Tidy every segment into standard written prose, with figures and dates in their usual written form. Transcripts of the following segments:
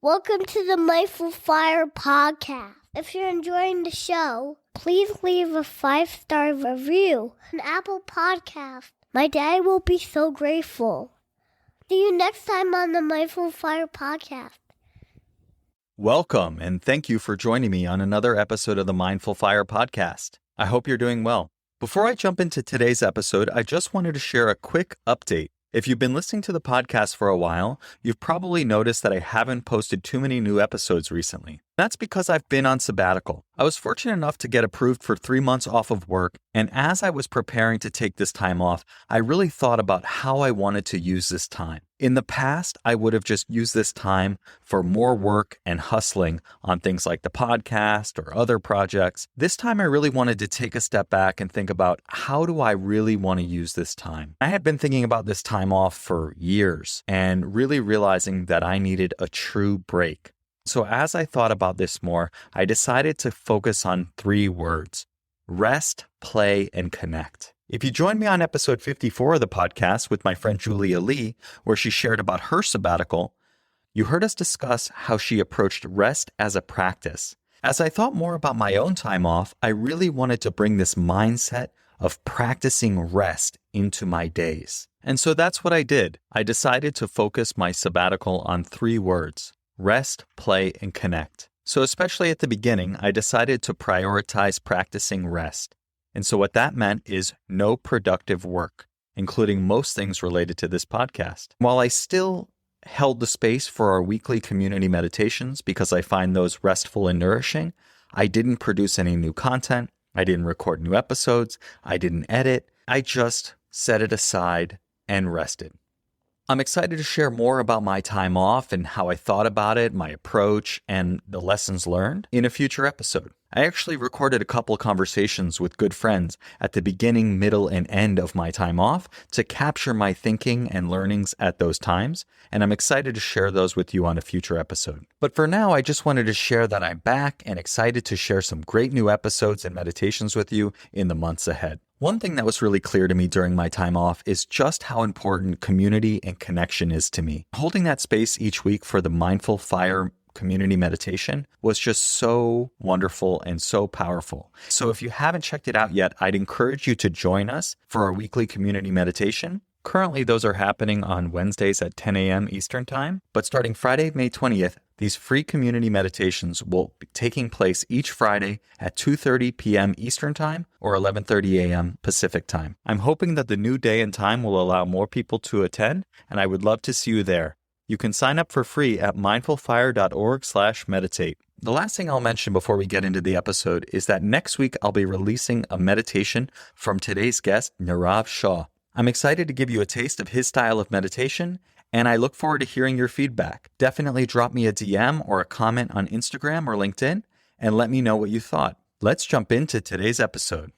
Welcome to the Mindful Fire podcast. If you're enjoying the show, please leave a 5-star review on Apple Podcast. My dad will be so grateful. See you next time on the Mindful Fire podcast. Welcome, and thank you for joining me on another episode of the Mindful Fire podcast. I hope you're doing well. Before I jump into today's episode, I just wanted to share a quick update. If you've been listening to the podcast for a while, you've probably noticed that I haven't posted too many new episodes recently. That's because I've been on sabbatical. I was fortunate enough to get approved for 3 months off of work, and as I was preparing to take this time off, I really thought about how I wanted to use this time. In the past, I would have just used this time for more work and hustling on things like the podcast or other projects. This time, I really wanted to take a step back and think about how do I really want to use this time? I had been thinking about this time off for years and really realizing that I needed a true break. So as I thought about this more, I decided to focus on 3 words: rest, play, and connect. If you joined me on episode 54 of the podcast with my friend Julia Lee, where she shared about her sabbatical, you heard us discuss how she approached rest as a practice. As I thought more about my own time off, I really wanted to bring this mindset of practicing rest into my days. And so that's what I did. I decided to focus my sabbatical on 3 words: rest, play, and connect. So especially at the beginning, I decided to prioritize practicing rest. And so what that meant is no productive work, including most things related to this podcast. While I still held the space for our weekly community meditations because I find those restful and nourishing, I didn't produce any new content. I didn't record new episodes. I didn't edit. I just set it aside and rested. I'm excited to share more about my time off and how I thought about it, my approach, and the lessons learned in a future episode. I actually recorded a couple of conversations with good friends at the beginning, middle, and end of my time off to capture my thinking and learnings at those times, and I'm excited to share those with you on a future episode. But for now, I just wanted to share that I'm back and excited to share some great new episodes and meditations with you in the months ahead. One thing that was really clear to me during my time off is just how important community and connection is to me. Holding that space each week for the Mindful Fire community meditation was just so wonderful and so powerful. So if you haven't checked it out yet, I'd encourage you to join us for our weekly community meditation. Currently, those are happening on Wednesdays at 10 a.m. Eastern Time, but starting Friday, May 20th, these free community meditations will be taking place each Friday at 2:30 p.m. Eastern Time or 11:30 a.m. Pacific Time. I'm hoping that the new day and time will allow more people to attend, and I would love to see you there. You can sign up for free at mindfulfire.org/meditate. The last thing I'll mention before we get into the episode is that next week I'll be releasing a meditation from today's guest, Nirav Shah. I'm excited to give you a taste of his style of meditation, and I look forward to hearing your feedback. Definitely drop me a DM or a comment on Instagram or LinkedIn and let me know what you thought. Let's jump into today's episode.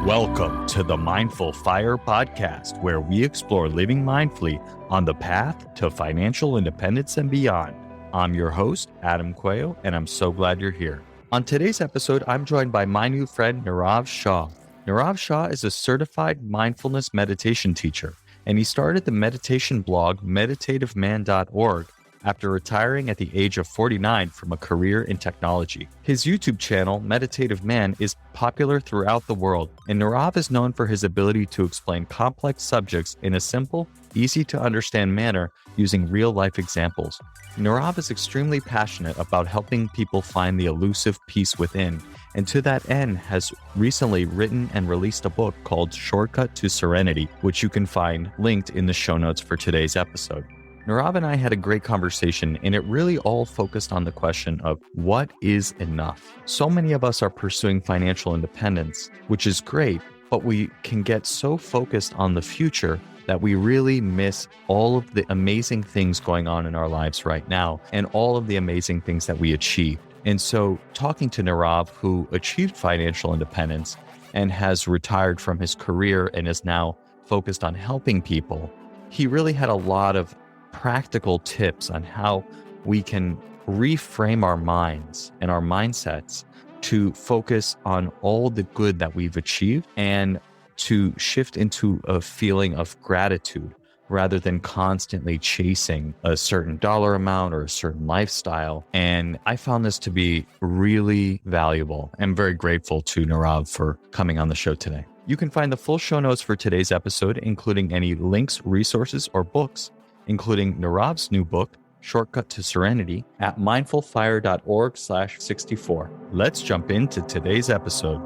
Welcome to the Mindful Fire podcast, where we explore living mindfully on the path to financial independence and beyond. I'm your host, Adam Cuello, and I'm so glad you're here. On today's episode, I'm joined by my new friend, Nirav Shah. Nirav Shah is a certified mindfulness meditation teacher, and he started the meditation blog meditativeman.org after retiring at the age of 49 from a career in technology. His YouTube channel, Meditative Man, is popular throughout the world, and Nirav is known for his ability to explain complex subjects in a simple, easy-to-understand manner using real-life examples. Nirav is extremely passionate about helping people find the elusive peace within, and to that end has recently written and released a book called Shortcut to Serenity, which you can find linked in the show notes for today's episode. Nirav and I had a great conversation, and it really all focused on the question of what is enough. So many of us are pursuing financial independence, which is great, but we can get so focused on the future that we really miss all of the amazing things going on in our lives right now and all of the amazing things that we achieve. And so talking to Nirav, who achieved financial independence and has retired from his career and is now focused on helping people, he really had a lot of practical tips on how we can reframe our minds and our mindsets to focus on all the good that we've achieved and to shift into a feeling of gratitude rather than constantly chasing a certain dollar amount or a certain lifestyle. And I found this to be really valuable. I'm very grateful to Nirav for coming on the show today. You can find the full show notes for today's episode, including any links, resources, or books, including Nirav's new book, Shortcut to Serenity, at mindfulfire.org/64. Let's jump into today's episode.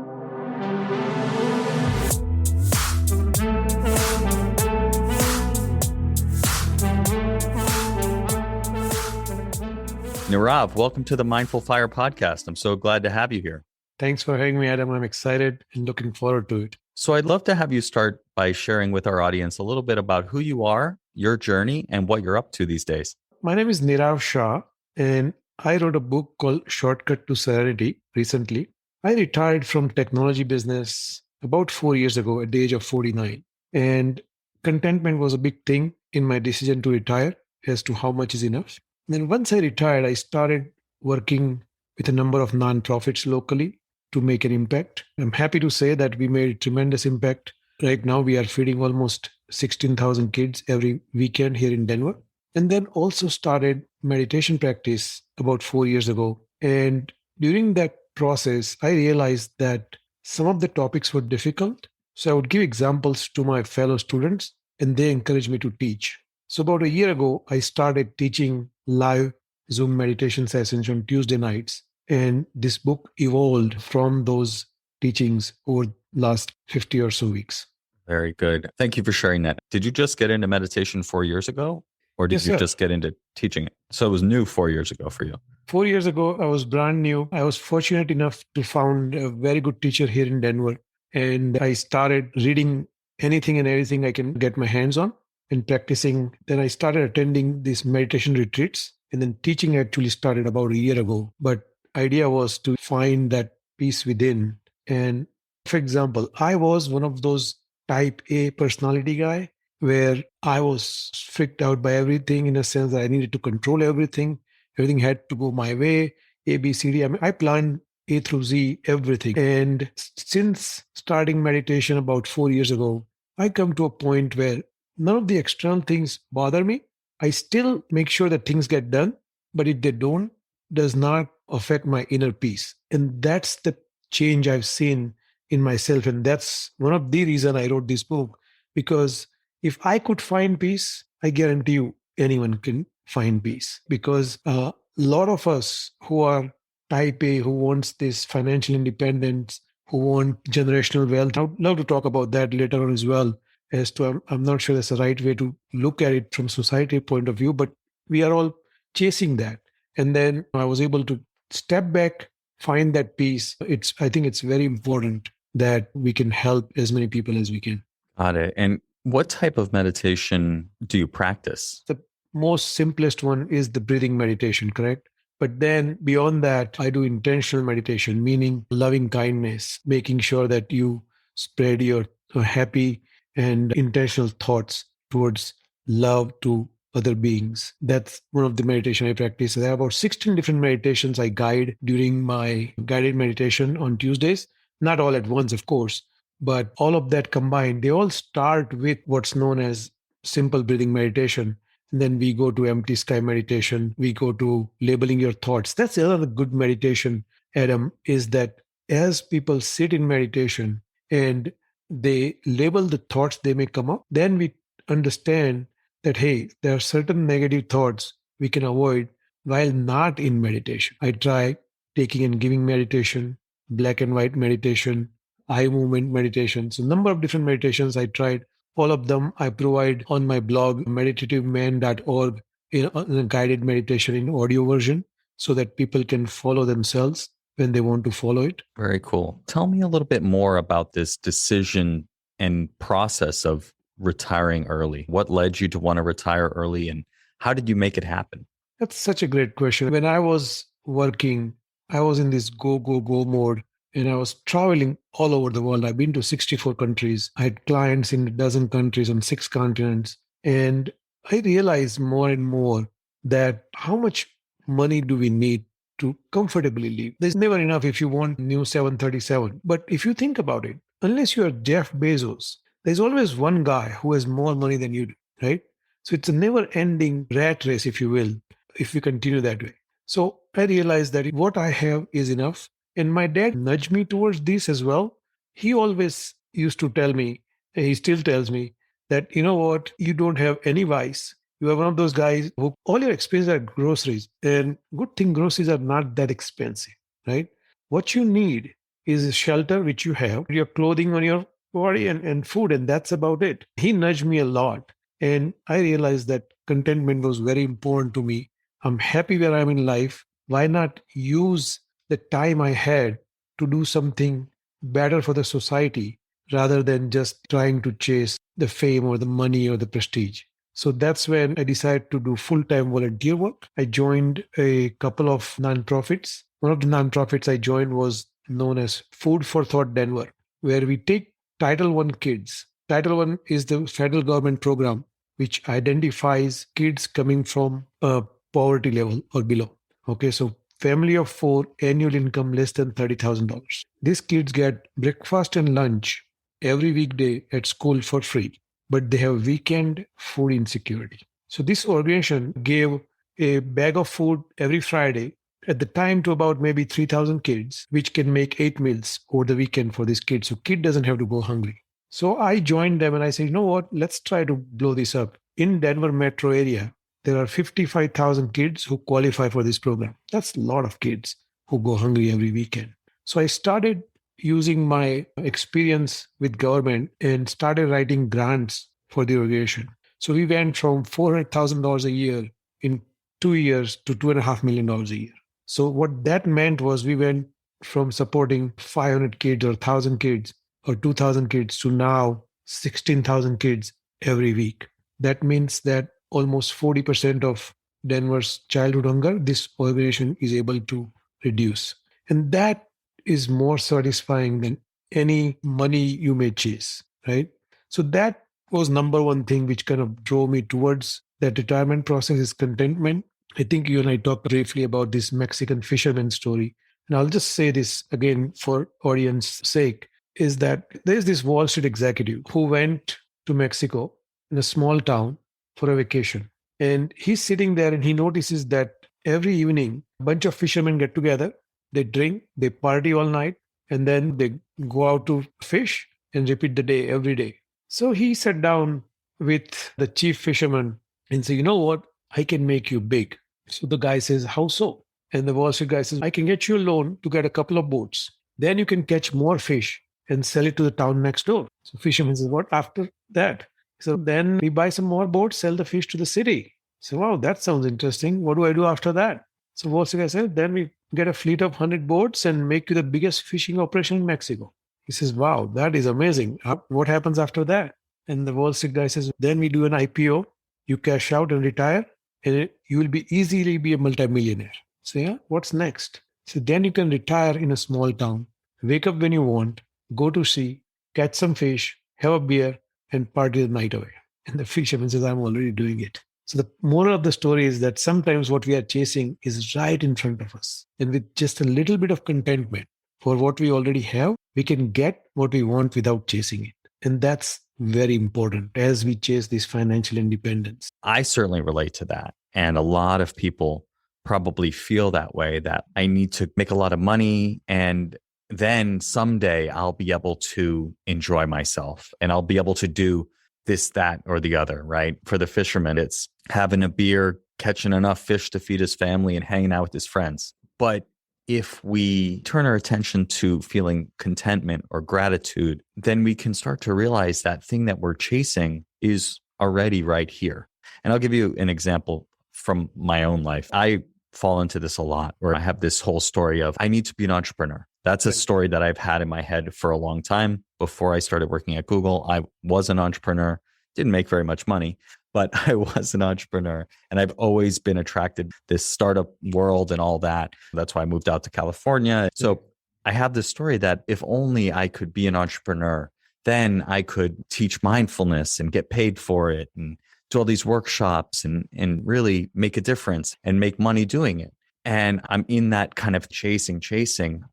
Nirav, welcome to the Mindful Fire podcast. I'm so glad to have you here. Thanks for having me, Adam. I'm excited and looking forward to it. So I'd love to have you start by sharing with our audience a little bit about who you are, your journey, and what you're up to these days. My name is Nirav Shah, and I wrote a book called Shortcut to Serenity recently. I retired from technology business about 4 years ago at the age of 49. And contentment was a big thing in my decision to retire as to how much is enough. Then once I retired, I started working with a number of nonprofits locally to make an impact. I'm happy to say that we made tremendous impact. Right now, we are feeding almost 16,000 kids every weekend here in Denver. And then also started meditation practice about 4 years ago. And during that process, I realized that some of the topics were difficult. So I would give examples to my fellow students, and they encouraged me to teach. So about a year ago, I started teaching live Zoom meditation sessions on Tuesday nights. And this book evolved from those teachings over the last 50 or so weeks. Very good. Thank you for sharing that. Did you just get into meditation 4 years ago? Or did Yes, you sir. just get into teaching it? So it was new 4 years ago for you. 4 years ago, I was brand new. I was fortunate enough to find a very good teacher here in Denver. And I started reading anything and everything I can get my hands on and practicing. Then I started attending these meditation retreats. And then teaching actually started about a year ago. But idea was to find that peace within. And for example, I was one of those type A personality guy where I was freaked out by everything in a sense that I needed to control everything. Everything had to go my way, A, B, C, D. I mean, I planned A through Z, everything. And since starting meditation about 4 years ago, I come to a point where none of the external things bother me. I still make sure that things get done, but if they don't, does not affect my inner peace. And that's the change I've seen in myself. And that's one of the reasons I wrote this book, because if I could find peace, I guarantee you anyone can find peace. Because a lot of us who are type A, who wants this financial independence, who want generational wealth, I would love to talk about that later on as well. As to, I'm not sure that's the right way to look at it from society point of view, but we are all chasing that. And then I was able to step back, find that peace. I think it's very important that we can help as many people as we can. Got it. And what type of meditation do you practice? The most simplest one is the breathing meditation, correct? But then beyond that, I do intentional meditation, meaning loving kindness, making sure that you spread your happy and intentional thoughts towards love to other beings. That's one of the meditation I practice. There are about 16 different meditations I guide during my guided meditation on Tuesdays. Not all at once, of course, but all of that combined, they all start with what's known as simple breathing meditation. And then we go to empty sky meditation. We go to labeling your thoughts. That's another good meditation, Adam, is that as people sit in meditation and they label the thoughts they may come up, then we understand that, hey, there are certain negative thoughts we can avoid while not in meditation. I try taking and giving meditation, black and white meditation, eye movement meditation. So a number of different meditations I tried. All of them I provide on my blog, meditativeman.org, in a guided meditation in audio version so that people can follow themselves when they want to follow it. Very cool. Tell me a little bit more about this decision and process of retiring early. What led you to want to retire early and how did you make it happen? That's such a great question. When I was working, I was in this go, go, go mode. And I was traveling all over the world. I've been to 64 countries. I had clients in a dozen countries on 6 continents. And I realized more and more that how much money do we need to comfortably live? There's never enough if you want new 737. But if you think about it, unless you are Jeff Bezos, there's always one guy who has more money than you do, right? So it's a never ending rat race, if you will, if we continue that way. So I realized that what I have is enough. And my dad nudged me towards this as well. He always used to tell me, and he still tells me, that you know what, you don't have any vice. You are one of those guys who all your expenses are groceries. And good thing groceries are not that expensive, right? What you need is shelter, which you have, your clothing on your body and food, and that's about it. He nudged me a lot. And I realized that contentment was very important to me. I'm happy where I'm in life. Why not use the time I had to do something better for the society rather than just trying to chase the fame or the money or the prestige? So that's when I decided to do full time volunteer work. I joined a couple of nonprofits. One of the nonprofits I joined was known as Food for Thought Denver, where we take Title One kids. Title One is the federal government program which identifies kids coming from a poverty level or below. Okay, so family of four, annual income less than $30,000. These kids get breakfast and lunch every weekday at school for free, but they have weekend food insecurity. So this organization gave a bag of food every Friday at the time to about maybe 3,000 kids, which can make 8 meals over the weekend for these kids. So kid doesn't have to go hungry. So I joined them and I said, you know what, let's try to blow this up. In Denver metro area, there are 55,000 kids who qualify for this program. That's a lot of kids who go hungry every weekend. So I started using my experience with government and started writing grants for the organization. So we went from $400,000 a year in 2 years to $2.5 million a year. So what that meant was we went from supporting 500 kids or 1,000 kids or 2,000 kids to now 16,000 kids every week. That means that almost 40% of Denver's childhood hunger, this organization is able to reduce. And that is more satisfying than any money you may chase, right? So that was number one thing which kind of drove me towards that retirement process is contentment. I think you and I talked briefly about this Mexican fisherman story. And I'll just say this again for audience sake, is that there's this Wall Street executive who went to Mexico in a small town for a vacation. And he's sitting there and he notices that every evening, a bunch of fishermen get together, they drink, they party all night, and then they go out to fish and repeat the day every day. So he sat down with the chief fisherman and said, you know what? I can make you big. So the guy says, how so? And the Wall Street guy says, I can get you a loan to get a couple of boats. Then you can catch more fish and sell it to the town next door. So fisherman says, what after that? So then we buy some more boats, sell the fish to the city. So wow, that sounds interesting. What do I do after that? So Wall Street guy said, then we get a fleet of 100 boats and make you the biggest fishing operation in Mexico. He says, wow, that is amazing. What happens after that? And the Wall Street guy says, then we do an IPO, you cash out and retire, and you will easily be a multimillionaire. So yeah, what's next? So then you can retire in a small town, wake up when you want, go to sea, catch some fish, have a beer, and party the night away. And the fisherman says, I'm already doing it. So the moral of the story is that sometimes what we are chasing is right in front of us. And with just a little bit of contentment for what we already have, we can get what we want without chasing it. And that's very important as we chase this financial independence. I certainly relate to that. And a lot of people probably feel that way, that I need to make a lot of money and then someday I'll be able to enjoy myself and I'll be able to do this, that, or the other, right? For the fisherman, it's having a beer, catching enough fish to feed his family and hanging out with his friends. But if we turn our attention to feeling contentment or gratitude, then we can start to realize that thing that we're chasing is already right here. And I'll give you an example from my own life. I fall into this a lot, where I have this whole story of I need to be an entrepreneur. That's a story that I've had in my head for a long time. Before I started working at Google, I was an entrepreneur, didn't make very much money, but I was an entrepreneur. And I've always been attracted to this startup world and all that. That's why I moved out to California. So I have this story that if only I could be an entrepreneur, then I could teach mindfulness and get paid for it and do all these workshops and really make a difference and make money doing it. And I'm in that kind of chasing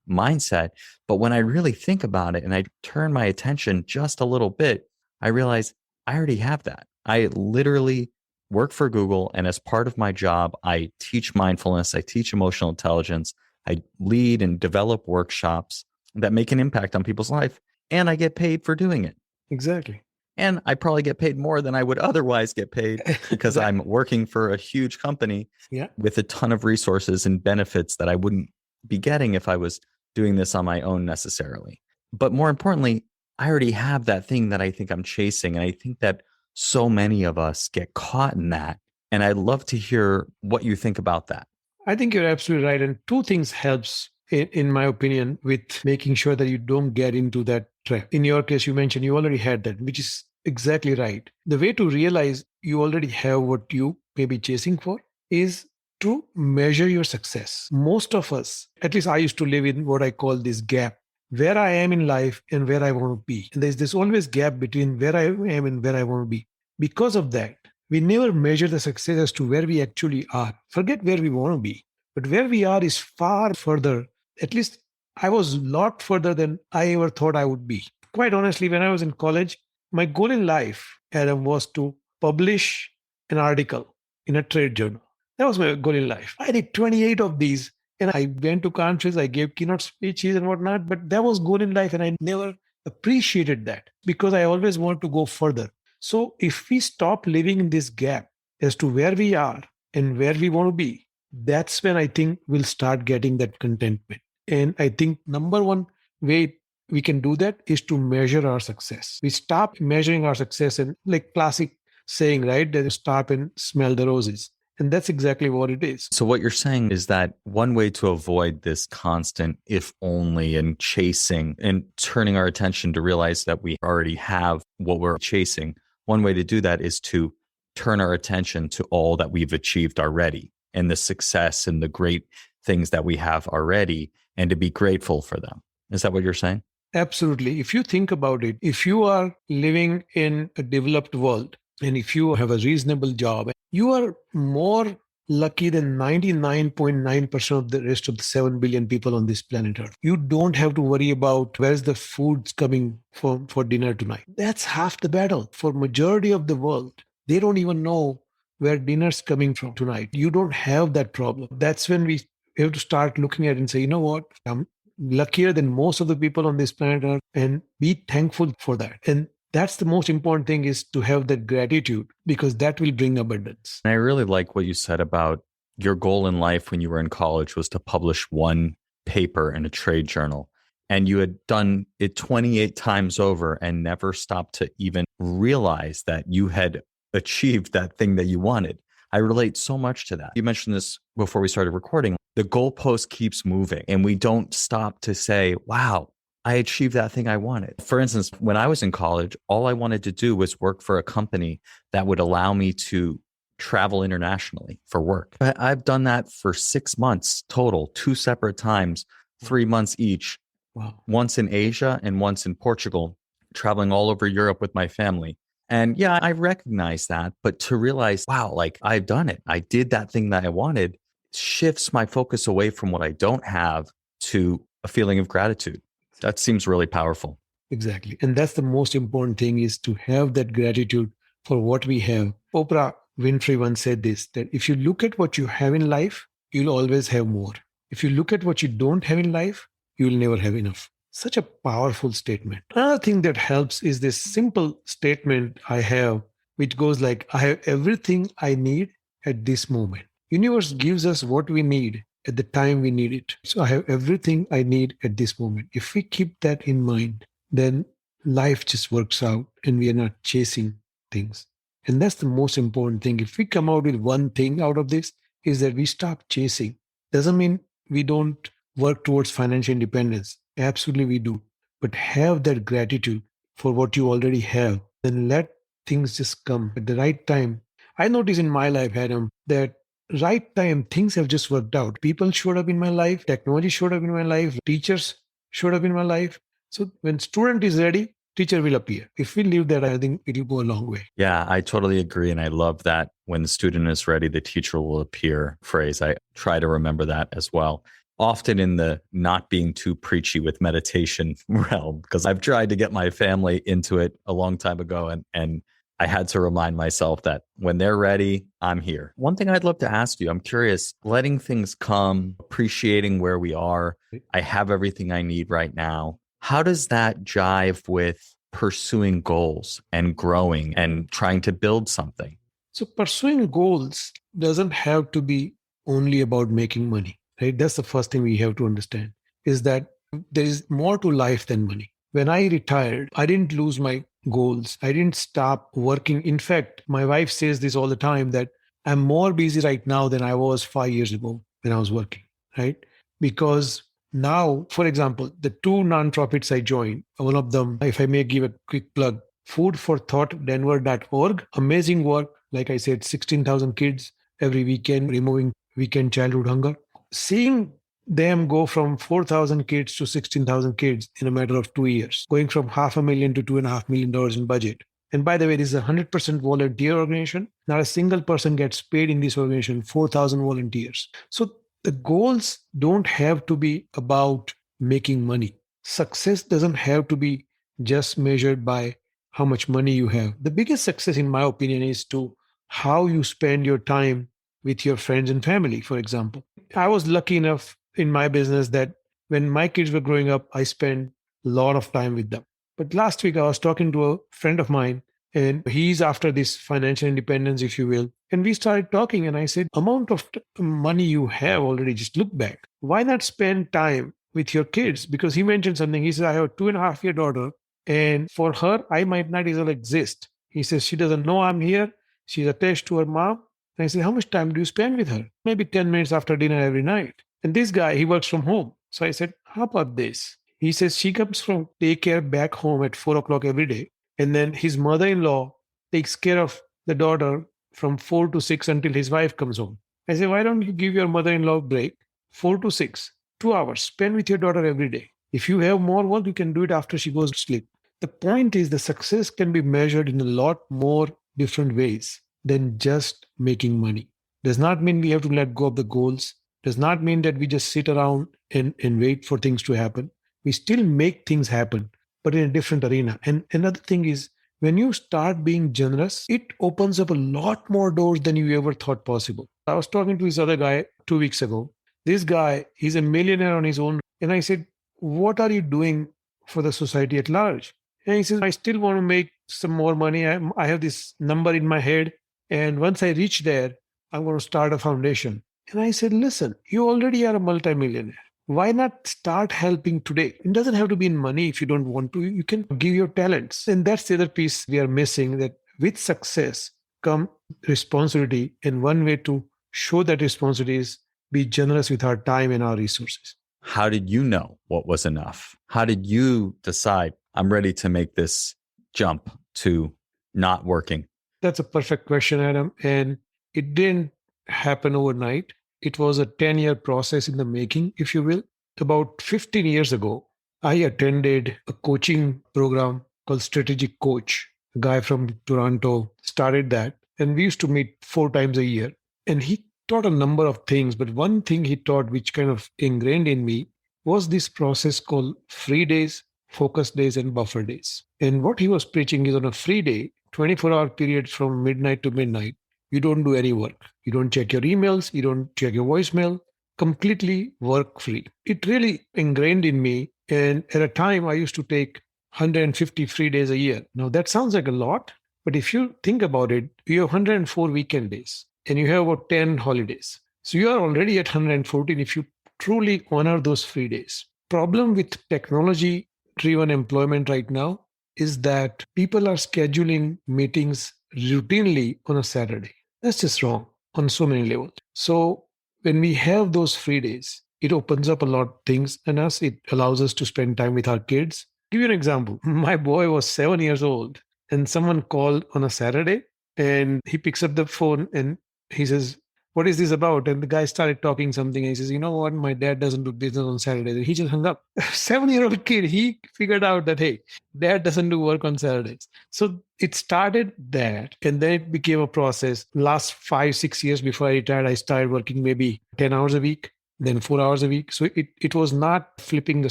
mindset. But when I really think about it and I turn my attention just a little bit, I realize I already have that. I literally work for Google. And as part of my job, I teach mindfulness, I teach emotional intelligence, I lead and develop workshops that make an impact on people's life. And I get paid for doing it. Exactly. And I probably get paid more than I would otherwise get paid because I'm working for a huge company with a ton of resources and benefits that I wouldn't be getting if I was doing this on my own necessarily. But more importantly, I already have that thing that I think I'm chasing. And I think that so many of us get caught in that. And I'd love to hear what you think about that. I think you're absolutely right. And two things helps, in my opinion, with making sure that you don't get into that trap. In your case, you mentioned you already had that, which is exactly right. The way to realize you already have what you may be chasing for is to measure your success. Most of us, at least I used to live in what I call this gap, where I am in life and where I want to be. And there's this always gap between where I am and where I want to be. Because of that, we never measure the success as to where we actually are. Forget where we want to be, but where we are is far further. At least I was a lot further than I ever thought I would be. Quite honestly, when I was in college, my goal in life, Adam, was to publish an article in a trade journal. That was my goal in life. I did 28 of these and I went to conferences, I gave keynote speeches and whatnot, but that was goal in life and I never appreciated that because I always wanted to go further. So if we stop living in this gap as to where we are and where we want to be, that's when I think we'll start getting that contentment. And I think number one way we can do that is to measure our success. We stop measuring our success and like classic saying, right? That stop and smell the roses. And that's exactly what it is. So what you're saying is that one way to avoid this constant if only and chasing and turning our attention to realize that we already have what we're chasing, one way to do that is to turn our attention to all that we've achieved already and the success and the great things that we have already and to be grateful for them. Is that what you're saying? Absolutely. If you think about it, if you are living in a developed world and if you have a reasonable job, you are more lucky than 99.9% of the rest of the 7 billion people on this planet Earth. You don't have to worry about where's the food's coming for dinner tonight. That's half the battle. For majority of the world, they don't even know where dinner's coming from tonight. You don't have that problem. That's when we have to start looking at it and say, you know what? I'm luckier than most of the people on this planet Earth and be thankful for that. And that's the most important thing is to have that gratitude because that will bring abundance. And I really like what you said about your goal in life when you were in college was to publish one paper in a trade journal. And you had done it 28 times over and never stopped to even realize that you had achieved that thing that you wanted. I relate so much to that. You mentioned this before we started recording. The goalpost keeps moving and we don't stop to say, wow, I achieved that thing I wanted. For instance, when I was in college, all I wanted to do was work for a company that would allow me to travel internationally for work. I've done that for 6 months total, 2 separate times, 3 months each. Wow. Once in Asia and once in Portugal, traveling all over Europe with my family. And yeah, I recognize that, but to realize, wow, like I've done it. I did that thing that I wanted shifts my focus away from what I don't have to a feeling of gratitude. That seems really powerful. Exactly. And that's the most important thing is to have that gratitude for what we have. Oprah Winfrey once said this, that if you look at what you have in life, you'll always have more. If you look at what you don't have in life, you'll never have enough. Such a powerful statement. Another thing that helps is this simple statement I have, which goes like, I have everything I need at this moment. Universe gives us what we need at the time we need it. So I have everything I need at this moment. If we keep that in mind, then life just works out and we are not chasing things. And that's the most important thing. If we come out with one thing out of this, is that we stop chasing. Doesn't mean we don't work towards financial independence. Absolutely we do. But have that gratitude for what you already have. Then let things just come at the right time. I notice in my life, Adam, that right time, things have just worked out. People showed up in my life. Technology showed up in my life. Teachers showed up in my life. So when student is ready, teacher will appear. If we leave that, I think it will go a long way. Yeah, I totally agree. And I love that when the student is ready, the teacher will appear phrase. I try to remember that as well. Often in the not being too preachy with meditation realm, because I've tried to get my family into it a long time ago. And I had to remind myself that when they're ready, I'm here. One thing I'd love to ask you, I'm curious, letting things come, appreciating where we are. I have everything I need right now. How does that jive with pursuing goals and growing and trying to build something? So pursuing goals doesn't have to be only about making money, right? That's the first thing we have to understand is that there is more to life than money. When I retired, I didn't lose my goals. I didn't stop working. In fact, my wife says this all the time that I'm more busy right now than I was 5 years ago when I was working, right? Because now, for example, the two nonprofits I joined, one of them, if I may give a quick plug, foodforthoughtdenver.org, amazing work. Like I said, 16,000 kids every weekend removing weekend childhood hunger. Seeing them go from 4,000 kids to 16,000 kids in a matter of 2 years, going from $500,000 to $2.5 million in budget. And by the way, this is a 100% volunteer organization. Not a single person gets paid in this organization, 4,000 volunteers. So the goals don't have to be about making money. Success doesn't have to be just measured by how much money you have. The biggest success, in my opinion, is to how you spend your time with your friends and family, for example. I was lucky enough in my business that when my kids were growing up, I spent a lot of time with them. But last week, I was talking to a friend of mine, and he's after this financial independence, if you will. And we started talking, and I said, amount of money you have already, just look back. Why not spend time with your kids? Because he mentioned something. He said, I have a 2.5-year daughter, and for her, I might not even exist. He says, she doesn't know I'm here. She's attached to her mom. And I said, how much time do you spend with her? Maybe 10 minutes after dinner every night. And this guy, he works from home. So I said, how about this? He says she comes from daycare back home at 4 o'clock every day. And then his mother-in-law takes care of the daughter from 4 to 6 until his wife comes home. I said, why don't you give your mother-in-law a break? 4 to 6, 2 hours, spend with your daughter every day. If you have more work, you can do it after she goes to sleep. The point is the success can be measured in a lot more different ways than just making money. Does not mean we have to let go of the goals. Does not mean that we just sit around and wait for things to happen. We still make things happen, but in a different arena. And another thing is, when you start being generous, it opens up a lot more doors than you ever thought possible. I was talking to this other guy 2 weeks ago. This guy, he's a millionaire on his own. And I said, what are you doing for the society at large? And he says, I still want to make some more money. I have this number in my head. And once I reach there, I'm going to start a foundation. And I said, listen, you already are a multimillionaire. Why not start helping today? It doesn't have to be in money if you don't want to. You can give your talents. And that's the other piece we are missing, that with success come responsibility. And one way to show that responsibility is be generous with our time and our resources. How did you know what was enough? How did you decide I'm ready to make this jump to not working? That's a perfect question, Adam. And it didn't happen overnight. It was a 10-year process in the making, if you will. About 15 years ago, I attended a coaching program called Strategic Coach. A guy from Toronto started that. And we used to meet 4 times a year. And he taught a number of things. But one thing he taught, which kind of ingrained in me, was this process called free days, focus days, and buffer days. And what he was preaching is on a free day, 24-hour period from midnight to midnight, you don't do any work. You don't check your emails. You don't check your voicemail. Completely work free. It really ingrained in me. And at a time, I used to take 150 free days a year. Now, that sounds like a lot. But if you think about it, you have 104 weekend days and you have about 10 holidays. So you are already at 114 if you truly honor those free days. Problem with technology-driven employment right now is that people are scheduling meetings routinely on a Saturday. That's just wrong on so many levels. So when we have those free days, it opens up a lot of things in us. It allows us to spend time with our kids. Give you an example. My boy was 7 years old and someone called on a Saturday and he picks up the phone and he says, what is this about? And the guy started talking something. And he says, you know what? My dad doesn't do business on Saturdays. And he just hung up. 7-year-old kid, he figured out that, hey, dad doesn't do work on Saturdays. So it started that. And then it became a process. Last 5-6 years before I retired, I started working maybe 10 hours a week, then 4 hours a week. So it was not flipping the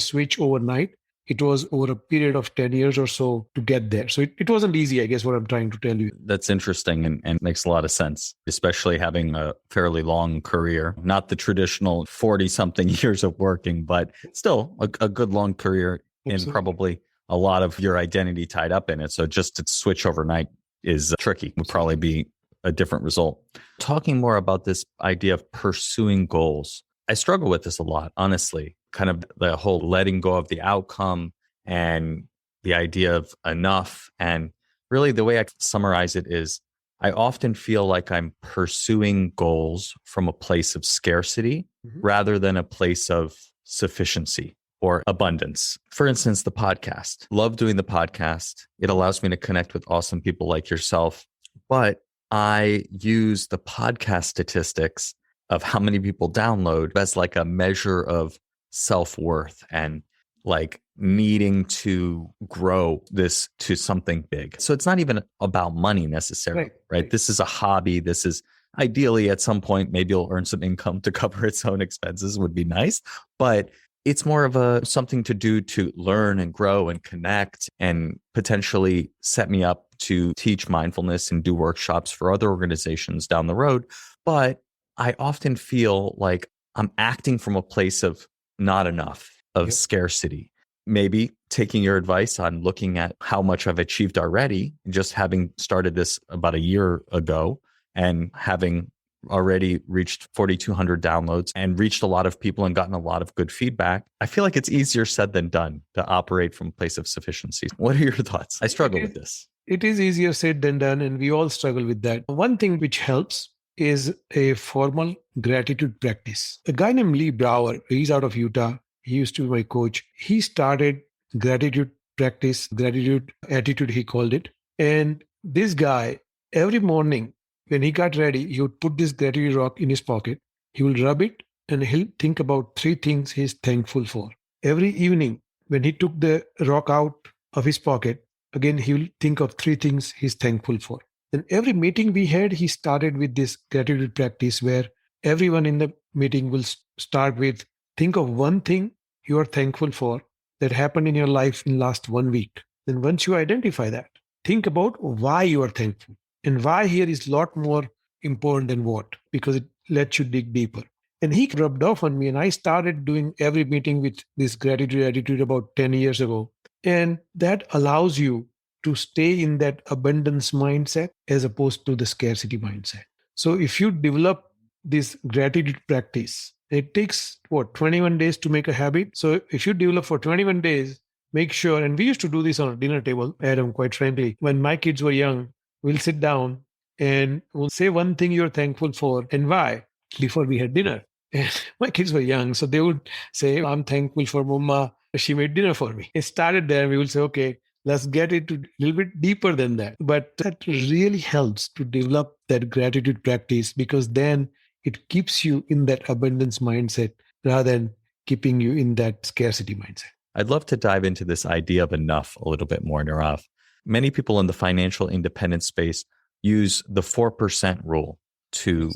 switch overnight. it was over a period of 10 years or so to get there. So it wasn't easy, I guess, what I'm trying to tell you. That's interesting and makes a lot of sense, especially having a fairly long career, not the traditional 40 something years of working, but still a good long career. Absolutely. And probably a lot of your identity tied up in it. So just to switch overnight is tricky, would probably be a different result. Talking more about this idea of pursuing goals, I struggle with this a lot, honestly, kind of the whole letting go of the outcome and the idea of enough. And really the way I summarize it is I often feel like I'm pursuing goals from a place of scarcity rather than a place of sufficiency or abundance. For instance, the podcast. Love doing the podcast. It allows me to connect with awesome people like yourself. But I use the podcast statistics of how many people download as like a measure of self-worth and like needing to grow this to something big. So it's not even about money necessarily, right? This is a hobby. This is ideally at some point, maybe you'll earn some income to cover its own expenses would be nice, but it's more of a something to do to learn and grow and connect and potentially set me up to teach mindfulness and do workshops for other organizations down the road. But I often feel like I'm acting from a place of not enough, of scarcity. Maybe taking your advice on looking at how much I've achieved already, just having started this about a year ago and having already reached 4,200 downloads and reached a lot of people and gotten a lot of good feedback. I feel like it's easier said than done to operate from a place of sufficiency. What are your thoughts? I struggle with this. It is easier said than done, and we all struggle with that. One thing which helps is a formal gratitude practice. A guy named Lee Brower, he's out of Utah. He used to be my coach. He started gratitude practice, gratitude attitude, he called it. And this guy, every morning when he got ready, he would put this gratitude rock in his pocket. He will rub it and he'll think about 3 things he's thankful for. Every evening when he took the rock out of his pocket, again, he will think of 3 things he's thankful for. And every meeting we had, he started with this gratitude practice where everyone in the meeting will start with, think of 1 thing you are thankful for that happened in your life in last 1 week. Then once you identify that, think about why you are thankful. And why here is a lot more important than what, because it lets you dig deeper. And he rubbed off on me, and I started doing every meeting with this gratitude attitude about 10 years ago. And that allows you to stay in that abundance mindset as opposed to the scarcity mindset. So if you develop this gratitude practice, it takes 21 days to make a habit. So if you develop for 21 days, make sure, and we used to do this on a dinner table, Adam, quite frankly, when my kids were young, we'll sit down and we'll say 1 thing you're thankful for and why before we had dinner. And my kids were young, so they would say, I'm thankful for Mama. She made dinner for me. It started there. And we will say, okay, let's get it a little bit deeper than that. But that really helps to develop that gratitude practice, because then it keeps you in that abundance mindset rather than keeping you in that scarcity mindset. I'd love to dive into this idea of enough a little bit more, Nirav. Many people in the financial independence space use the 4% rule to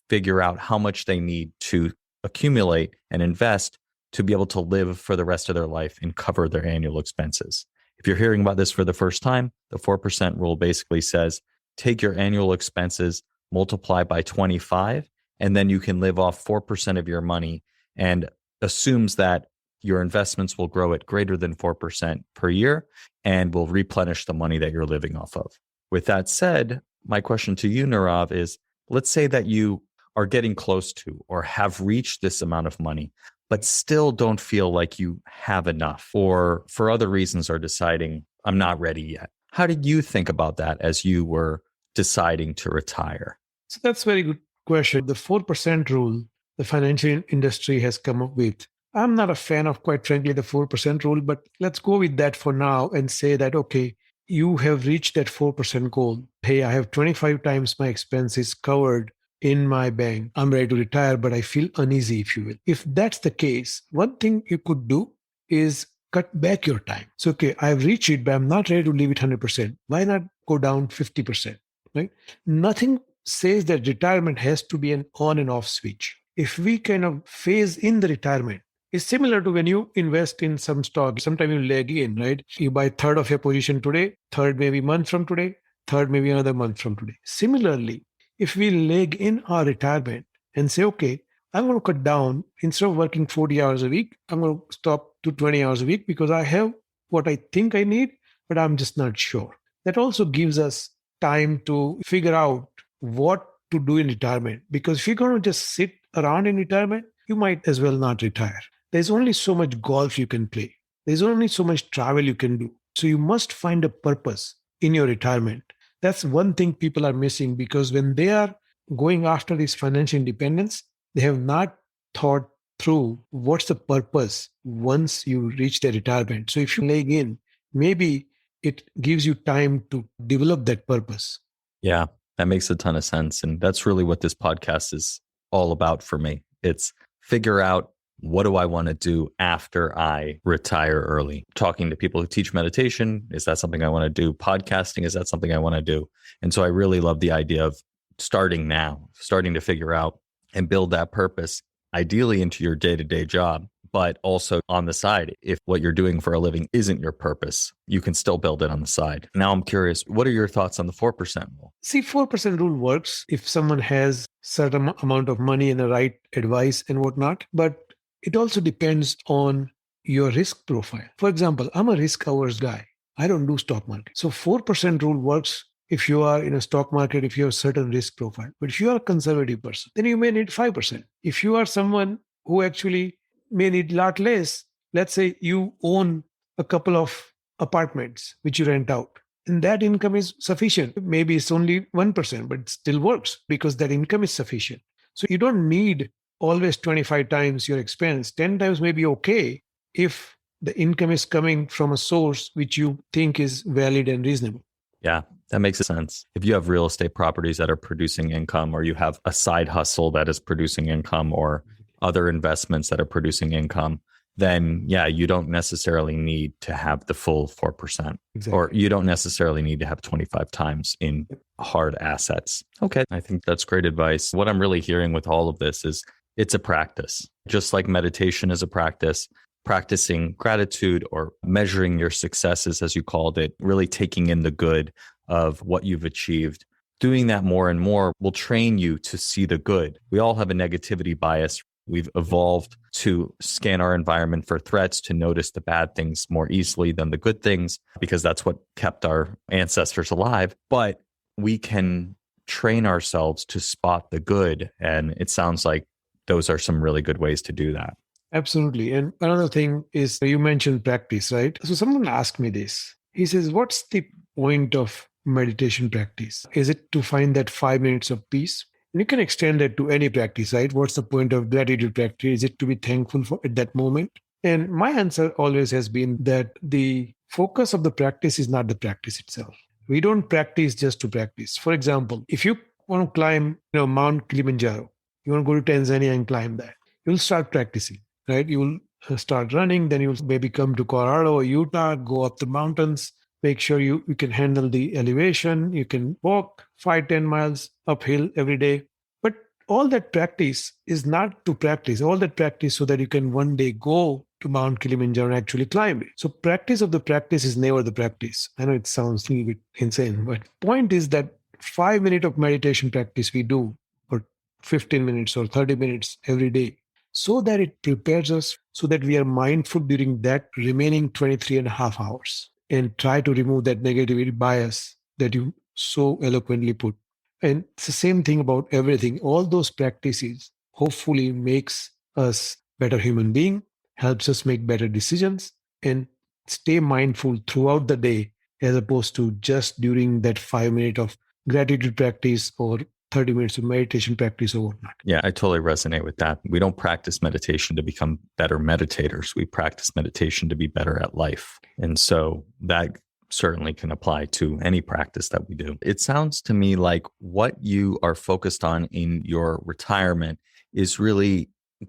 figure out how much they need to accumulate and invest to be able to live for the rest of their life and cover their annual expenses. If you're hearing about this for the first time, the 4% rule basically says, take your annual expenses, multiply by 25, and then you can live off 4% of your money, and assumes that your investments will grow at greater than 4% per year and will replenish the money that you're living off of. With that said, my question to you, Nirav, is let's say that you are getting close to or have reached this amount of money, but still don't feel like you have enough, or for other reasons are deciding, I'm not ready yet. How did you think about that as you were deciding to retire? So that's a very good question. The 4% rule the financial industry has come up with, I'm not a fan of, quite frankly, the 4% rule, but let's go with that for now and say that, okay, you have reached that 4% goal. Hey, I have 25 times my expenses covered in my bank. I'm ready to retire, but I feel uneasy, if you will. If that's the case, one thing you could do is cut back your time. So, okay, I've reached it, but I'm not ready to leave it 100%. Why not go down 50%, right? Nothing says that retirement has to be an on and off switch. If we kind of phase in the retirement It's similar to when you invest in some stock. Sometimes you leg in, right? You buy third of your position today, third maybe month from today, third maybe another month from today. Similarly, if we leg in our retirement and say, okay, I'm going to cut down instead of working 40 hours a week, I'm going to stop to 20 hours a week because I have what I think I need, but I'm just not sure. That also gives us time to figure out what to do in retirement. Because if you're going to just sit around in retirement, you might as well not retire. There's only so much golf you can play. There's only so much travel you can do. So you must find a purpose in your retirement. That's one thing people are missing, because when they are going after this financial independence, they have not thought through what's the purpose once you reach the retirement. So if you leg in, maybe it gives you time to develop that purpose. Yeah, that makes a ton of sense. And that's really what this podcast is all about for me. It's figure out, what do I want to do after I retire early? Talking to people who teach meditation, is that something I want to do? Podcasting, is that something I want to do? And so I really love the idea of starting now, starting to figure out and build that purpose, ideally into your day-to-day job, but also on the side. If what you're doing for a living isn't your purpose, you can still build it on the side. Now I'm curious, what are your thoughts on the 4% rule? See, 4% rule works if someone has certain amount of money and the right advice and whatnot, but it also depends on your risk profile. For example, I'm a risk-averse guy. I don't do stock market. So 4% rule works if you are in a stock market, if you have a certain risk profile. But if you are a conservative person, then you may need 5%. If you are someone who actually may need a lot less, let's say you own a couple of apartments which you rent out, and that income is sufficient. Maybe it's only 1%, but it still works because that income is sufficient. So you don't need always 25 times your expense. 10 times may be okay if the income is coming from a source which you think is valid and reasonable. Yeah, that makes sense. If you have real estate properties that are producing income, or you have a side hustle that is producing income, or other investments that are producing income, then yeah, you don't necessarily need to have the full 4%. Exactly. Or you don't necessarily need to have 25 times in hard assets. Okay, I think that's great advice. What I'm really hearing with all of this is it's a practice. Just like meditation is a practice, practicing gratitude or measuring your successes, as you called it, really taking in the good of what you've achieved. Doing that more and more will train you to see the good. We all have a negativity bias. We've evolved to scan our environment for threats, to notice the bad things more easily than the good things, because that's what kept our ancestors alive. But we can train ourselves to spot the good. And it sounds like those are some really good ways to do that. Absolutely. And another thing is, you mentioned practice, right? So someone asked me this. He says, what's the point of meditation practice? Is it to find that 5 minutes of peace? And you can extend that to any practice, right? What's the point of gratitude practice? Is it to be thankful for at that moment? And my answer always has been that the focus of the practice is not the practice itself. We don't practice just to practice. For example, if you want to climb, Mount Kilimanjaro, you want to go to Tanzania and climb that, you'll start practicing, right? You'll start running, then you'll maybe come to Colorado or Utah, go up the mountains, make sure you can handle the elevation. You can walk 5-10 miles uphill every day. But all that practice is not to practice. All that practice so that you can one day go to Mount Kilimanjaro and actually climb it. So practice of the practice is never the practice. I know it sounds a little bit insane, but point is that 5 minutes of meditation practice we do, or 15 minutes or 30 minutes every day, so that it prepares us so that we are mindful during that remaining 23 and a half hours, and try to remove that negativity bias that you so eloquently put. And it's the same thing about everything. All those practices hopefully makes us better human being, helps us make better decisions, and stay mindful throughout the day, as opposed to just during that 5 minutes of gratitude practice or 30 minutes of meditation practice or whatnot. Yeah, I totally resonate with that. We don't practice meditation to become better meditators. We practice meditation to be better at life. And so that certainly can apply to any practice that we do. It sounds to me like what you are focused on in your retirement is really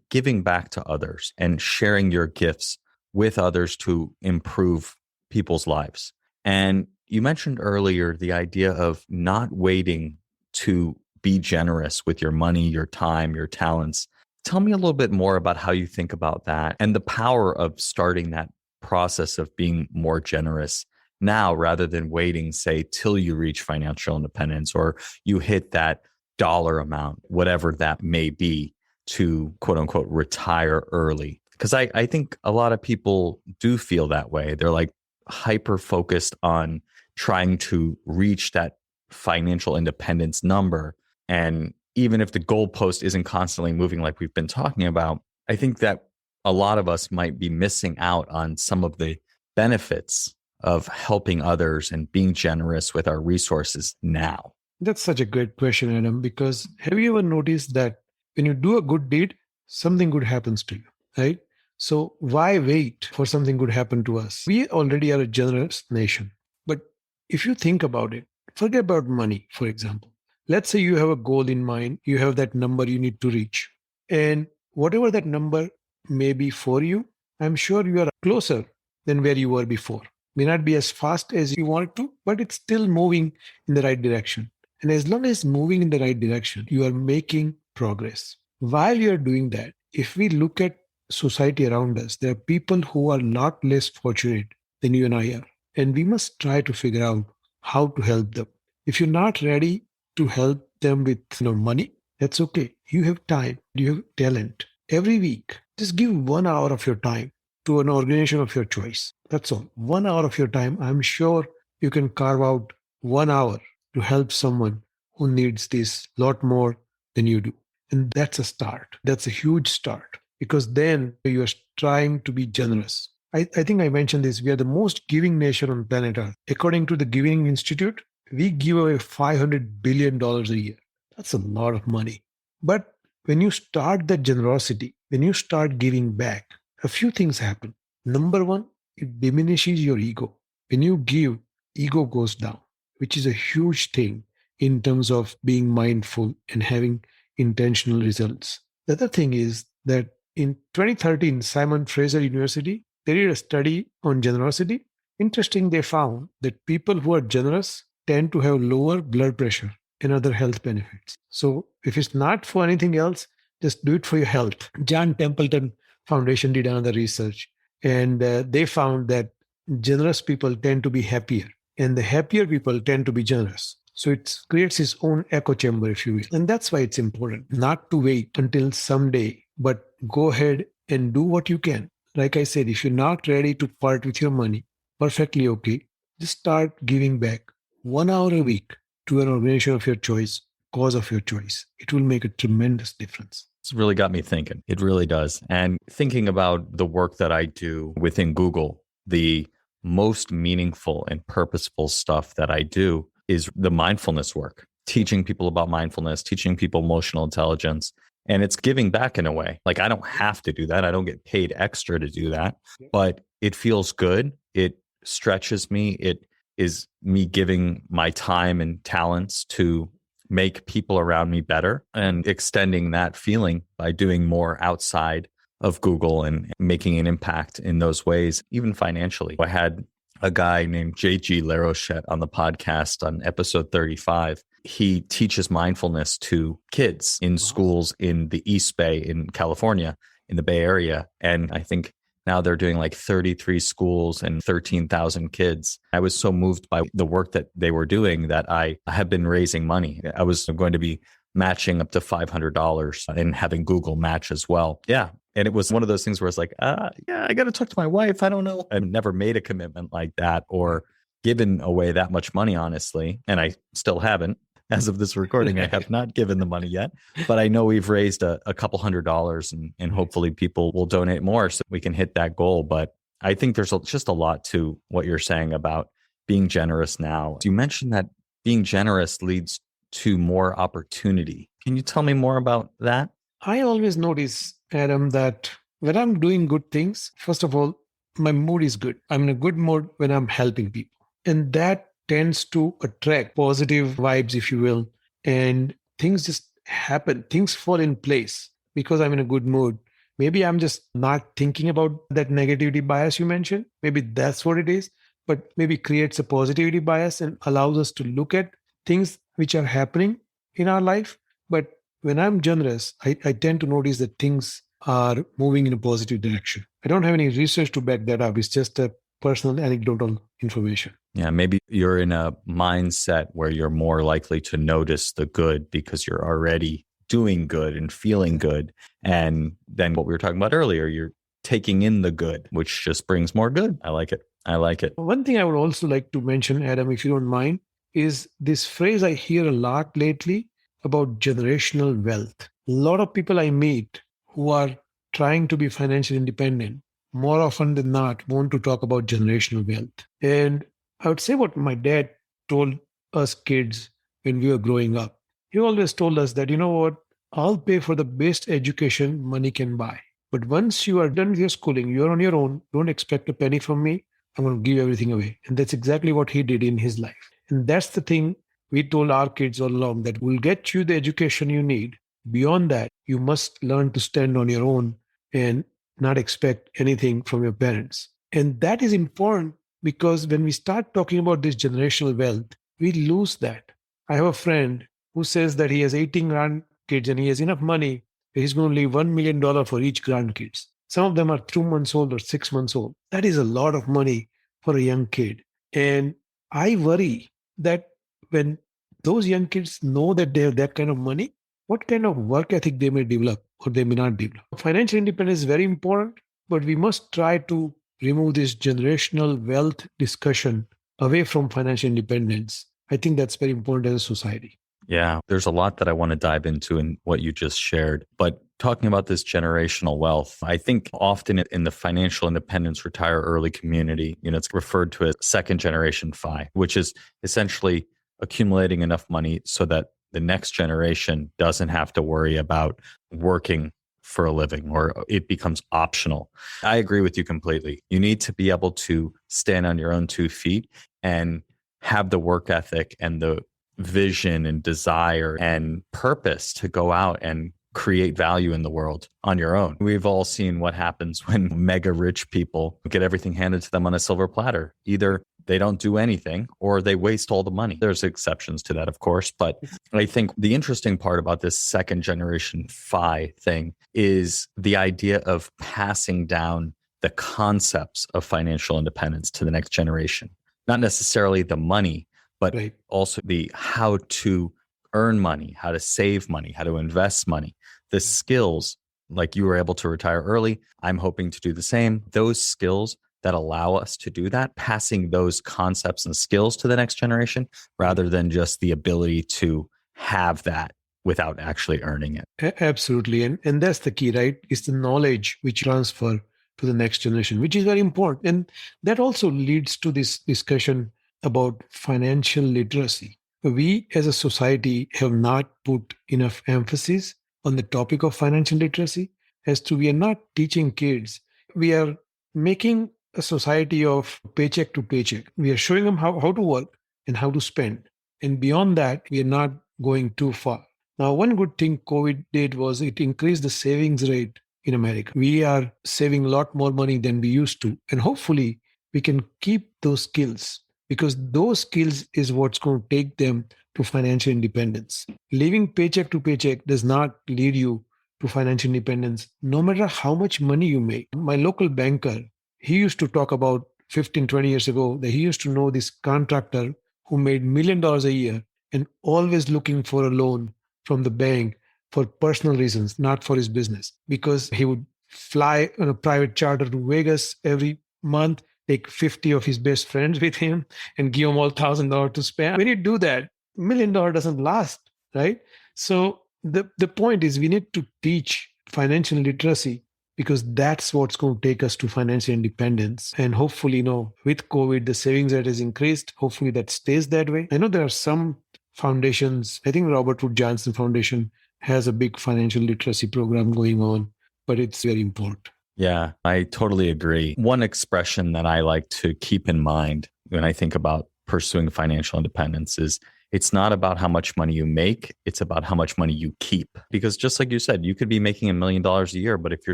giving back to others and sharing your gifts with others to improve people's lives. And you mentioned earlier the idea of not waiting to be generous with your money, your time, your talents Tell me a little bit more about how you think about that and the power of starting that process of being more generous now rather than waiting, say, till you reach financial independence or you hit that dollar amount, whatever that may be, to quote unquote retire early. Because I think a lot of people do feel that way. They're like hyper focused on trying to reach that financial independence number. And even if the goalpost isn't constantly moving like we've been talking about, I think that a lot of us might be missing out on some of the benefits of helping others and being generous with our resources now. That's such a great question, Adam, because have you ever noticed that when you do a good deed, something good happens to you, right? So why wait for something good happen to us? We already are a generous nation. But if you think about it, forget about money, for example. Let's say you have a goal in mind, you have that number you need to reach. And whatever that number may be for you, I'm sure you are closer than where you were before. May not be as fast as you want to, but it's still moving in the right direction. And as long as moving in the right direction, you are making progress. While you are doing that, if we look at society around us, there are people who are not less fortunate than you and I are. And we must try to figure out how to help them. If you're not ready to help them with money, that's okay. You have time, you have talent. Every week, just give 1 hour of your time to an organization of your choice. That's all. 1 hour of your time. I'm sure you can carve out 1 hour to help someone who needs this lot more than you do. And that's a start. That's a huge start because then you are trying to be generous. I think I mentioned this. We are the most giving nation on planet Earth. According to the Giving Institute, we give away $500 billion a year. That's a lot of money. But when you start that generosity, when you start giving back, a few things happen. Number one, it diminishes your ego. When you give, ego goes down, which is a huge thing in terms of being mindful and having intentional results. The other thing is that in 2013, Simon Fraser University, they did a study on generosity. Interesting, they found that people who are generous tend to have lower blood pressure and other health benefits. So if it's not for anything else, just do it for your health. John Templeton Foundation did another research, and they found that generous people tend to be happier, and the happier people tend to be generous. So it creates its own echo chamber, if you will. And that's why it's important not to wait until someday, but go ahead and do what you can. Like I said, if you're not ready to part with your money, perfectly okay. Just start giving back 1 hour a week to an organization of your choice, cause of your choice. It will make a tremendous difference. It's really got me thinking. It really does. And thinking about the work that I do within Google, the most meaningful and purposeful stuff that I do is the mindfulness work, teaching people about mindfulness, teaching people emotional intelligence. And it's giving back in a way. Like I don't have to do that. I don't get paid extra to do that, but it feels good. It stretches me. It is me giving my time and talents to make people around me better and extending that feeling by doing more outside of Google and making an impact in those ways, even financially. I had a guy named JG Larochette on the podcast on episode 35. He teaches mindfulness to kids in schools in the East Bay in California, in the Bay Area. And I think now they're doing like 33 schools and 13,000 kids. I was so moved by the work that they were doing that I have been raising money. I was going to be matching up to $500 and having Google match as well. Yeah. And it was one of those things where it's like, yeah, I got to talk to my wife. I don't know. I've never made a commitment like that or given away that much money, honestly. And I still haven't. As of this recording, I have not given the money yet, but I know we've raised a couple $100 and hopefully people will donate more so we can hit that goal. But I think there's just a lot to what you're saying about being generous now. You mentioned that being generous leads to more opportunity. Can you tell me more about that? I always notice, Adam, that when I'm doing good things, first of all, my mood is good. I'm in a good mood when I'm helping people. And that tends to attract positive vibes, if you will. And things just happen. Things fall in place because I'm in a good mood. Maybe I'm just not thinking about that negativity bias you mentioned. Maybe that's what it is. But maybe creates a positivity bias and allows us to look at things which are happening in our life, but when I'm generous, I tend to notice that things are moving in a positive direction. I don't have any research to back that up. It's just a personal anecdotal information. Yeah, maybe you're in a mindset where you're more likely to notice the good because you're already doing good and feeling good. And then what we were talking about earlier, you're taking in the good, which just brings more good. I like it. I like it. One thing I would also like to mention, Adam, if you don't mind, is this phrase I hear a lot lately about generational wealth. A lot of people I meet who are trying to be financially independent, more often than not, want to talk about generational wealth. And I would say what my dad told us kids when we were growing up. He always told us that, you know what, I'll pay for the best education money can buy. But once you are done with your schooling, you're on your own, don't expect a penny from me. I'm going to give everything away. And that's exactly what he did in his life. And that's the thing we told our kids all along, that we'll get you the education you need. Beyond that, you must learn to stand on your own and not expect anything from your parents. And that is important because when we start talking about this generational wealth, we lose that. I have a friend who says that he has 18 grandkids and he has enough money that he's going to leave $1 million for each grandkids. Some of them are 2 months old or 6 months old. That is a lot of money for a young kid. And I worry that when those young kids know that they have that kind of money, what kind of work ethic they may develop or they may not develop. Financial independence is very important, but we must try to remove this generational wealth discussion away from financial independence. I think that's very important as a society. Yeah, there's a lot that I want to dive into in what you just shared. But talking about this generational wealth, I think often in the financial independence, retire early community, it's referred to as second generation FI, which is essentially accumulating enough money so that the next generation doesn't have to worry about working for a living or it becomes optional. I agree with you completely. You need to be able to stand on your own 2 feet and have the work ethic and the vision and desire and purpose to go out and create value in the world on your own. We've all seen what happens when mega rich people get everything handed to them on a silver platter. Either they don't do anything or they waste all the money. There's exceptions to that, of course. But I think the interesting part about this second generation FI thing is the idea of passing down the concepts of financial independence to the next generation. Not necessarily the money, but Right. also the how to earn money, how to save money, how to invest money, the skills, like you were able to retire early. I'm hoping to do the same. Those skills that allow us to do that, passing those concepts and skills to the next generation, rather than just the ability to have that without actually earning it. Absolutely. And that's the key, right? It's the knowledge which transfer to the next generation, which is very important. And that also leads to this discussion about financial literacy. We as a society have not put enough emphasis on the topic of financial literacy, as to we are not teaching kids. We are making a society of paycheck to paycheck. We are showing them how to work and how to spend. And beyond that, we are not going too far. Now, one good thing COVID did was it increased the savings rate in America. We are saving a lot more money than we used to. And hopefully, we can keep those skills, because those skills is what's going to take them to financial independence. Living paycheck to paycheck does not lead you to financial independence, no matter how much money you make. My local banker, he used to talk about 15, 20 years ago that he used to know this contractor who made $1 million a year and always looking for a loan from the bank for personal reasons, not for his business, because he would fly on a private charter to Vegas every month, take 50 of his best friends with him and give them all $1,000 to spend. When you do that, $1 million doesn't last, right? So the point is we need to teach financial literacy, because that's what's going to take us to financial independence. And hopefully, with COVID, the savings rate has increased. Hopefully that stays that way. I know there are some foundations. I think Robert Wood Johnson Foundation has a big financial literacy program going on, but it's very important. Yeah, I totally agree. One expression that I like to keep in mind when I think about pursuing financial independence is it's not about how much money you make, it's about how much money you keep. Because just like you said, you could be making $1 million a year, but if you're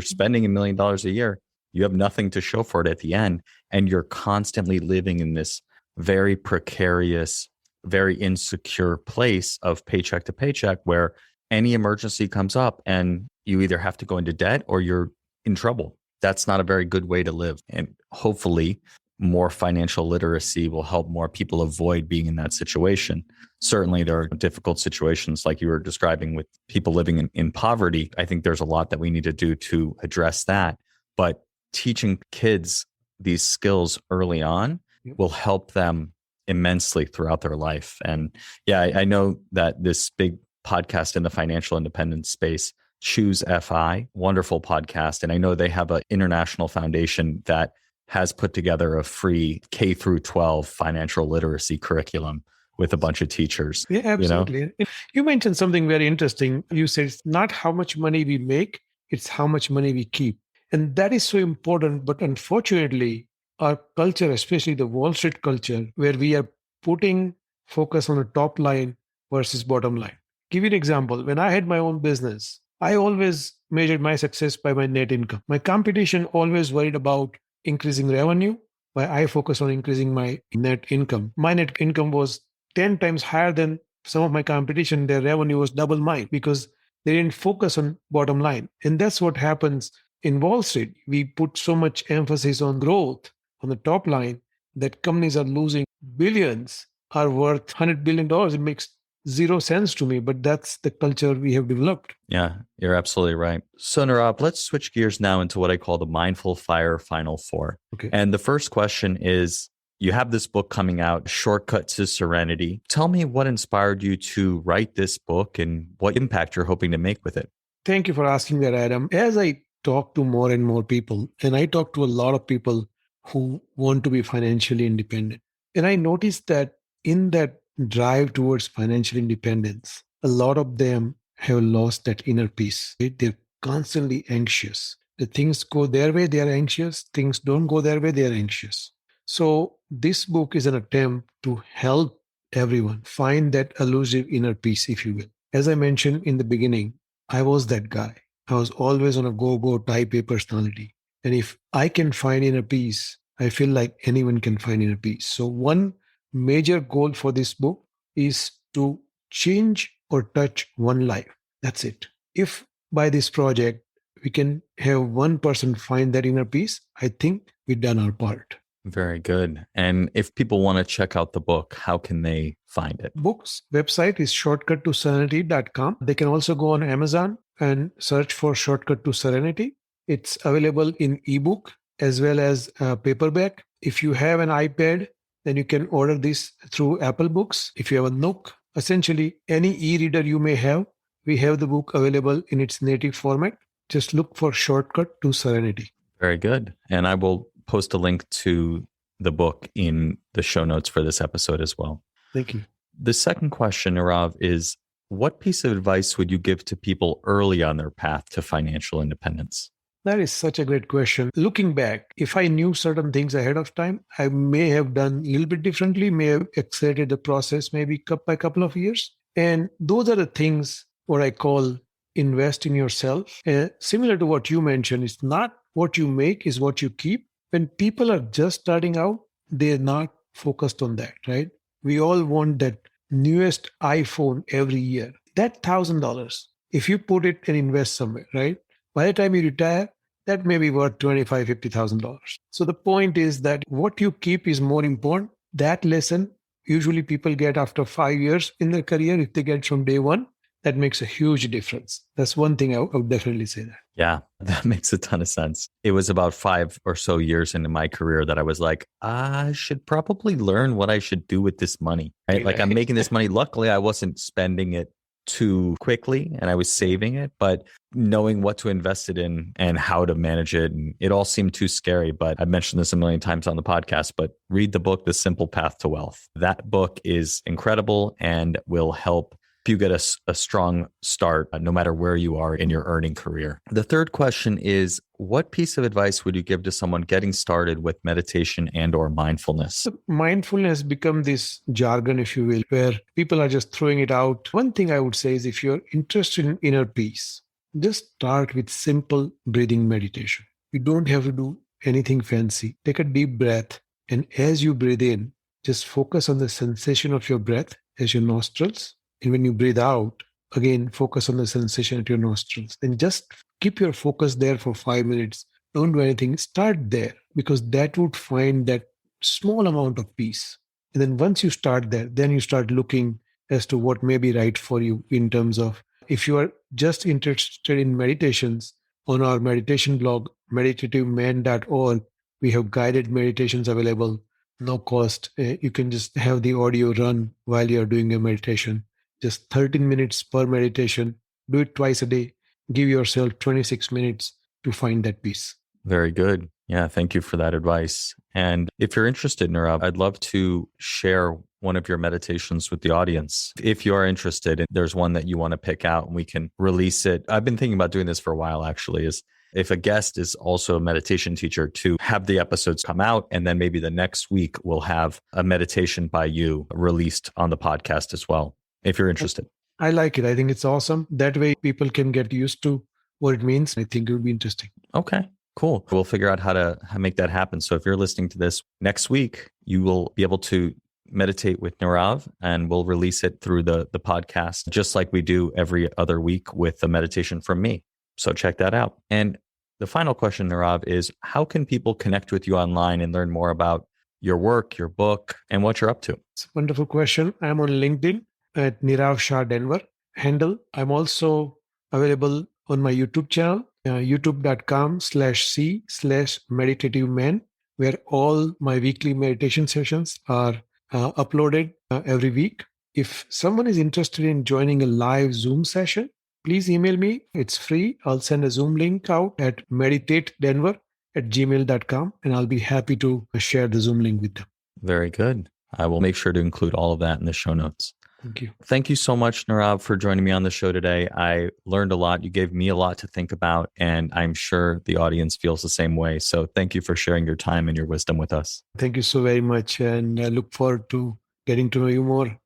spending $1 million a year, you have nothing to show for it at the end. And you're constantly living in this very precarious, very insecure place of paycheck to paycheck where any emergency comes up and you either have to go into debt or you're in trouble. That's not a very good way to live. And hopefully, more financial literacy will help more people avoid being in that situation. Certainly, there are difficult situations like you were describing with people living in poverty. I think there's a lot that we need to do to address that. But teaching kids these skills early on will help them immensely throughout their life. And yeah, I know that this big podcast in the financial independence space, Choose FI, wonderful podcast. And I know they have an international foundation that has put together a free K through 12 financial literacy curriculum with a bunch of teachers. Yeah, absolutely. You know? You mentioned something very interesting. You said it's not how much money we make, it's how much money we keep. And that is so important. But unfortunately, our culture, especially the Wall Street culture, where we are putting focus on the top line versus bottom line. Give you an example. When I had my own business, I always measured my success by my net income. My competition always worried about increasing revenue, while I focus on increasing my net income. My net income was 10 times higher than some of my competition. Their revenue was double mine because they didn't focus on bottom line. And that's what happens in Wall Street. We put so much emphasis on growth on the top line that companies are losing billions, are worth $100 billion. It makes zero sense to me, but that's the culture we have developed. Yeah, you're absolutely right. So Nirav, let's switch gears now into what I call the Mindful Fire Final Four. Okay. And the first question is, you have this book coming out, Shortcut to Serenity. Tell me what inspired you to write this book and what impact you're hoping to make with it. Thank you for asking that, Adam. As I talk to more and more people, and I talk to a lot of people who want to be financially independent, and I noticed that in that drive towards financial independence, a lot of them have lost that inner peace. They're constantly anxious. The things go their way, they are anxious. Things don't go their way, they are anxious. So this book is an attempt to help everyone find that elusive inner peace, if you will. As I mentioned in the beginning, I was that guy. I was always on a go type A personality. And if I can find inner peace, I feel like anyone can find inner peace. So one major goal for this book is to change or touch one life. That's it. If by this project we can have one person find that inner peace, I think we've done our part. Very good. And if people want to check out the book, how can they find it? Book's website is shortcuttoserenity.com. They can also go on Amazon and search for Shortcut to Serenity. It's available in ebook as well as paperback. If you have an iPad, then you can order this through Apple Books. If you have a Nook, essentially any e-reader you may have, we have the book available in its native format. Just look for Shortcut to Serenity. Very good. And I will post a link to the book in the show notes for this episode as well. Thank you. The second question, Nirav, is what piece of advice would you give to people early on their path to financial independence? That is such a great question. Looking back, if I knew certain things ahead of time, I may have done a little bit differently, may have accelerated the process maybe by a couple of years. And those are the things what I call invest in yourself. Similar to what you mentioned, it's not what you make, is what you keep. When people are just starting out, they're not focused on that, right? We all want that newest iPhone every year. That $1,000, if you put it and invest somewhere, right? By the time you retire, that may be worth $25,000, $50,000. So the point is that what you keep is more important. That lesson, usually people get after 5 years in their career. If they get from day one, that makes a huge difference. That's one thing I would definitely say that. Yeah, that makes a ton of sense. It was about 5 or so years into my career that I was like, I should probably learn what I should do with this money, right? Like I'm making this money. Luckily, I wasn't spending it too quickly and I was saving it, but knowing what to invest it in and how to manage it. And it all seemed too scary, but I've mentioned this a million times on the podcast, but read the book, The Simple Path to Wealth. That book is incredible and will help you get a strong start no matter where you are in your earning career. The third question is, what piece of advice would you give to someone getting started with meditation and or mindfulness? So mindfulness become this jargon, if you will, where people are just throwing it out. One thing I would say is if you're interested in inner peace, just start with simple breathing meditation. You don't have to do anything fancy. Take a deep breath. And as you breathe in, just focus on the sensation of your breath as your nostrils. And when you breathe out, again, focus on the sensation at your nostrils. Then just keep your focus there for 5 minutes. Don't do anything. Start there because that would find that small amount of peace. And then once you start there, then you start looking as to what may be right for you in terms of if you are just interested in meditations, on our meditation blog, meditativeman.org, we have guided meditations available, no cost. You can just have the audio run while you're doing your meditation. Just 13 minutes per meditation. Do it twice a day. Give yourself 26 minutes to find that peace. Very good. Yeah, thank you for that advice. And if you're interested, Nirav, I'd love to share one of your meditations with the audience. If you are interested, and there's one that you want to pick out and we can release it. I've been thinking about doing this for a while, actually, is if a guest is also a meditation teacher to have the episodes come out. And then maybe the next week we'll have a meditation by you released on the podcast as well, if you're interested. I like it. I think it's awesome. That way people can get used to what it means. I think it would be interesting. Okay. Cool. We'll figure out how to make that happen. So if you're listening to this next week, you will be able to meditate with Nirav and we'll release it through the podcast, just like we do every other week with the meditation from me. So check that out. And the final question, Nirav, is how can people connect with you online and learn more about your work, your book, and what you're up to? It's a wonderful question. I'm on LinkedIn at Nirav Shah Denver handle. I'm also available on my YouTube channel, youtube.com/c/meditativeman, where all my weekly meditation sessions are uploaded every week. If someone is interested in joining a live Zoom session, please email me. It's free. I'll send a Zoom link out at meditatedenver@gmail.com, and I'll be happy to share the Zoom link with them. Very good. I will make sure to include all of that in the show notes. Thank you. Thank you so much, Nirav, for joining me on the show today. I learned a lot. You gave me a lot to think about, and I'm sure the audience feels the same way. So thank you for sharing your time and your wisdom with us. Thank you so very much, and I look forward to getting to know you more.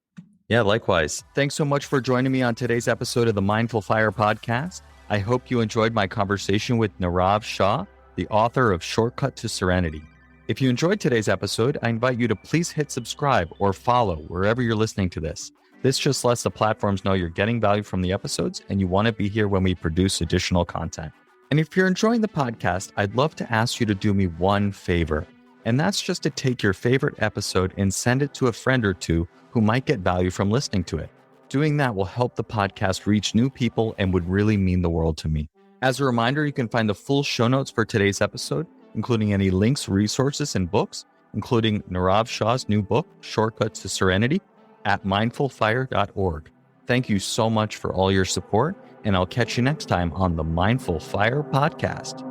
Yeah, likewise. Thanks so much for joining me on today's episode of the Mindful Fire podcast. I hope you enjoyed my conversation with Nirav Shah, the author of Shortcut to Serenity. If you enjoyed today's episode, I invite you to please hit subscribe or follow wherever you're listening to this. This just lets the platforms know you're getting value from the episodes and you want to be here when we produce additional content. And if you're enjoying the podcast, I'd love to ask you to do me one favor, and that's just to take your favorite episode and send it to a friend or two who might get value from listening to it. Doing that will help the podcast reach new people and would really mean the world to me. As a reminder, you can find the full show notes for today's episode, including any links, resources, and books, including Nirav Shah's new book, Shortcut to Serenity, at mindfulfire.org. Thank you so much for all your support, and I'll catch you next time on the Mindful Fire podcast.